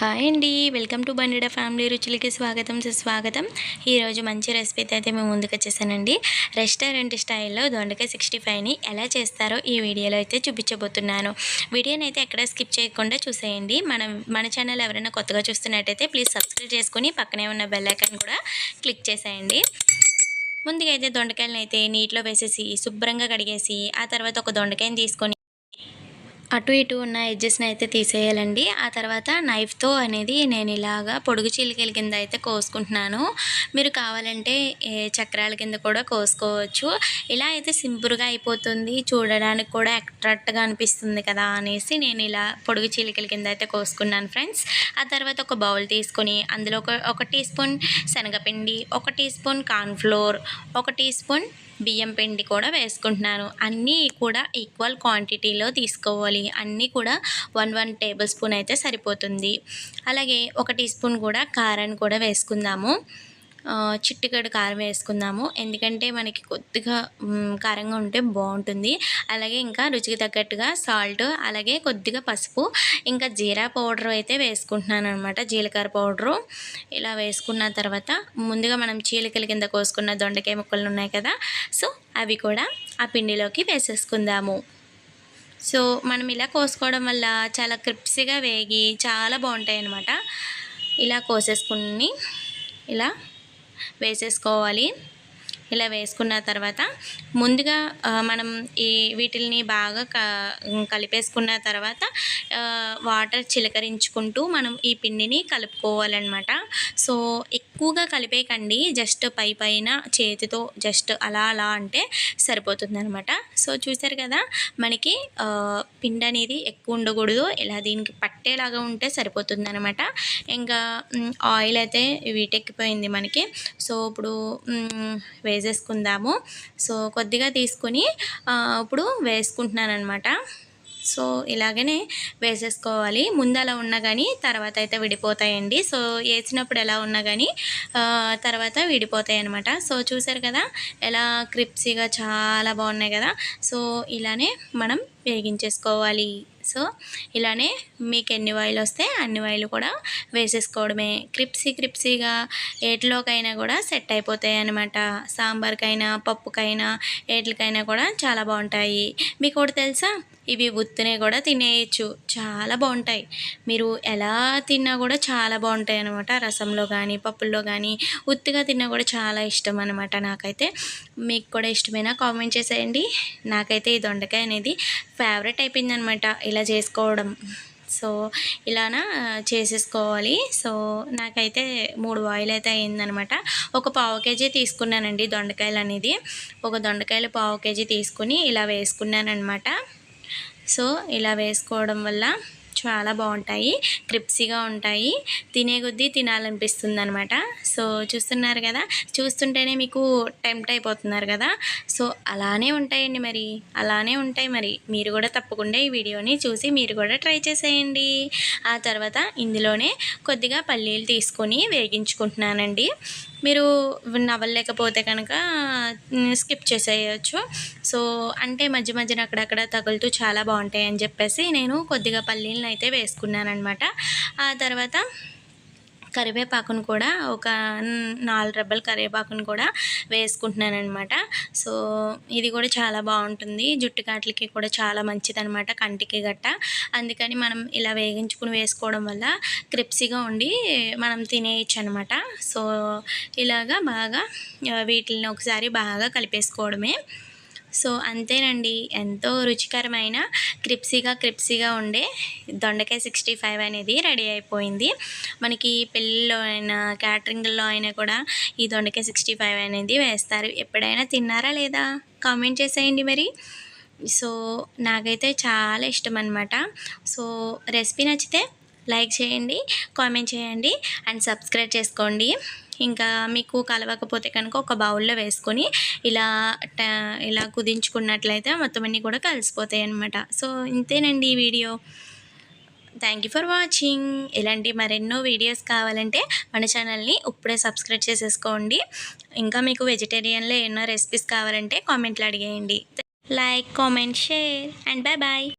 Hi అండి, welcome to బండిడ family రుచులకి స్వాగతం సుస్వాగతం. ఈరోజు మంచి రెసిపీతో అయితే మేము ముందుకు వచ్చేసానండి. రెస్టారెంట్ స్టైల్లో దొండకాయ 65ని ఎలా చేస్తారో ఈ వీడియోలో అయితే చూపించబోతున్నాను. వీడియోని అయితే ఎక్కడ స్కిప్ చేయకుండా చూసేయండి. మన ఛానల్ ఎవరైనా కొత్తగా చూస్తున్నట్టయితే ప్లీజ్ సబ్స్క్రైబ్ చేసుకుని పక్కనే ఉన్న బెల్ ఐకాన్ కూడా క్లిక్ చేసేయండి. ముందుగా అయితే దొండకాయలను అయితే నీటిలో వేసేసి శుభ్రంగా కడిగేసి ఆ తర్వాత ఒక దొండకాయని తీసుకొని అటు ఇటు ఉన్న ఎడ్జెస్ని అయితే తీసేయాలండి. ఆ తర్వాత నైఫ్తో అనేది నేను ఇలాగా పొడుగు చీలికల కింద అయితే కోసుకుంటున్నాను. మీరు కావాలంటే చక్రాల కింద కూడా కోసుకోవచ్చు. ఇలా అయితే సింపుల్గా అయిపోతుంది, చూడడానికి కూడా అట్రాక్ట్గా అనిపిస్తుంది కదా అనేసి నేను ఇలా పొడుగు చీలికల కింద అయితే కోసుకున్నాను ఫ్రెండ్స్. ఆ తర్వాత ఒక బౌల్ తీసుకొని అందులో ఒక టీ స్పూన్ శనగపిండి, ఒక టీ స్పూన్ కార్న్ఫ్లోర్, ఒక టీ స్పూన్ బియ్యం పిండి కూడా వేసుకుంటున్నాను. అన్నీ కూడా ఈక్వల్ క్వాంటిటీలో తీసుకోవాలి. అన్నీ కూడా 1 టేబుల్ స్పూన్ అయితే సరిపోతుంది. అలాగే ఒక టీ స్పూన్ కూడా కారాన్ని కూడా వేసుకుందాము. చిటికెడు కారం వేసుకుందాము, ఎందుకంటే మనకి కొద్దిగా కారంగా ఉంటే బాగుంటుంది. అలాగే ఇంకా రుచికి తగ్గట్టుగా సాల్ట్, అలాగే కొద్దిగా పసుపు, ఇంకా జీరా పౌడర్ అయితే వేసుకుంటున్నాను అనమాట, జీలకర్ర పౌడరు. ఇలా వేసుకున్న తర్వాత ముందుగా మనం చీలికల కింద కోసుకున్న దొండకాయ ముక్కలు ఉన్నాయి కదా, సో అవి కూడా ఆ పిండిలోకి వేసేసుకుందాము. సో మనం ఇలా కోసుకోవడం వల్ల చాలా క్రిప్సీగా వేగి చాలా బాగుంటాయి అన్నమాట. ఇలా కోసేసుకుని ఇలా వేసేసుకోవాలి. ఇలా వేసుకున్న తర్వాత ముందుగా మనం వీటిని బాగా కలిపేసుకున్న తర్వాత వాటర్ చిలకరించుకుంటూ మనం ఈ పిండిని కలుపుకోవాలన్నమాట. సో ఎక్కువగా కలిపేయకండి, జస్ట్ పైన చేతితో జస్ట్ అలా అలా అంటే సరిపోతుంది అనమాట. సో చూసారు కదా, మనకి పిండి అనేది ఎక్కువ ఉండకూడదు, ఇలా దీనికి పట్టేలాగా ఉంటే సరిపోతుంది అనమాట. ఇంకా ఆయిల్ అయితే వీటెక్కిపోయింది మనకి. సో ఇప్పుడు వేసేసుకుందాము. సో కొద్దిగా తీసుకొని ఇప్పుడు వేసుకుంటున్నాను అనమాట. సో ఇలాగనే వేసేసుకోవాలి. ముందు అలా ఉన్నా కానీ తర్వాత అయితే విడిపోతాయండి. సో వేసినప్పుడు ఎలా ఉన్నా కానీ తర్వాత విడిపోతాయి అనమాట. సో చూసారు కదా ఎలా క్రిప్సీగా చాలా బాగున్నాయి కదా. సో ఇలానే మనం వేగించేసుకోవాలి. సో ఇలానే మీకు ఎన్ని వాయిలు వస్తే అన్ని వాయిలు కూడా వేసేసుకోవడమే. క్రిప్సీగా ఏటిలోకైనా కూడా సెట్ అయిపోతాయి అన్నమాట. సాంబార్కైనా, పప్పుకైనా, ఏట్లకైనా కూడా చాలా బాగుంటాయి. మీకు ఒకటి తెలుసా, ఇవి ఉత్తినే కూడా తినేయచ్చు, చాలా బాగుంటాయి. మీరు ఎలా తిన్నా కూడా చాలా బాగుంటాయి అనమాట. రసంలో కానీ పప్పుల్లో కానీ ఉత్తిగా తిన్నా కూడా చాలా ఇష్టం అనమాట నాకైతే. మీకు కూడా ఇష్టమైనా కామెంట్ చేసేయండి. నాకైతే ఈ దొండకాయ అనేది ఫేవరెట్ అయిపోయింది అనమాట ఇలా చేసుకోవడం. సో ఇలానా చేసేసుకోవాలి. సో నాకైతే 3 వాయిలు అయితే అయిందనమాట. ఒక పావు కేజీ తీసుకున్నానండి దొండకాయలు అనేది. ఒక దొండకాయలు పావు కేజీ తీసుకుని ఇలా వేసుకున్నానమాట. సో ఇలా వేసుకోవడం వల్ల చాలా బాగుంటాయి, క్రిప్సీగా ఉంటాయి, తినే కొద్దీ తినాలనిపిస్తుంది అనమాట. సో చూస్తున్నారు కదా, చూస్తుంటేనే మీకు టెంప్ట్ అయిపోతున్నారు కదా. సో అలానే ఉంటాయండి, మరి అలానే ఉంటాయి. మరి మీరు కూడా తప్పకుండా ఈ వీడియోని చూసి మీరు కూడా ట్రై చేసేయండి. ఆ తర్వాత ఇందులోనే కొద్దిగా పల్లీలు తీసుకొని వేగించుకుంటున్నానండి. మీరు నవ్వలేకపోతే కనుక స్కిప్ చేసేయచ్చు. సో అంటే మధ్యన అక్కడక్కడ తగులుతూ చాలా బాగుంటాయి అని చెప్పేసి నేను కొద్దిగా పల్లీలను అయితే వేసుకున్నానమాట. ఆ తర్వాత కరివేపాకును కూడా ఒక 4 రెబ్బల కరివేపాకును కూడా వేసుకుంటున్నాను అనమాట. సో ఇది కూడా చాలా బాగుంటుంది, జుట్టు కాట్లకి కూడా చాలా మంచిదనమాట, కంటికి గట్ట. అందుకని మనం ఇలా వేగించుకుని వేసుకోవడం వల్ల క్రిప్సీగా ఉండి మనం తినేయచ్చు అనమాట. సో ఇలాగా బాగా వీటిని ఒకసారి బాగా కలిపేసుకోవడమే. సో అంతేనండి, ఎంతో రుచికరమైన క్రిప్సీగా ఉండే దొండకాయ 65 అనేది రెడీ అయిపోయింది. మనకి పెళ్ళిలో అయినా క్యాటరింగ్లో అయినా కూడా ఈ దొండకాయ 65 అనేది వేస్తారు. ఎప్పుడైనా తిన్నారా లేదా కామెంట్ చేసేయండి మరి. సో నాకైతే చాలా ఇష్టం అనమాట. సో రెసిపీ నచ్చితే లైక్ చేయండి, కామెంట్ చేయండి అండ్ సబ్స్క్రైబ్ చేసుకోండి. ఇంకా మీకు కలవకపోతే కనుక ఒక బౌల్లో వేసుకొని ఇలా కుదించుకున్నట్లయితే మొత్తం అన్నీ కూడా కలిసిపోతాయి అన్నమాట. సో ఇంతేనండి ఈ video. Thank you for watching. ఇలాంటి మరెన్నో వీడియోస్ కావాలంటే మన ఛానల్ని ఇప్పుడే సబ్స్క్రైబ్ చేసేసుకోండి. ఇంకా మీకు వెజిటేరియన్లో ఎన్నో రెసిపీస్ కావాలంటే కామెంట్లో అడిగేయండి. Like, comment, share and bye.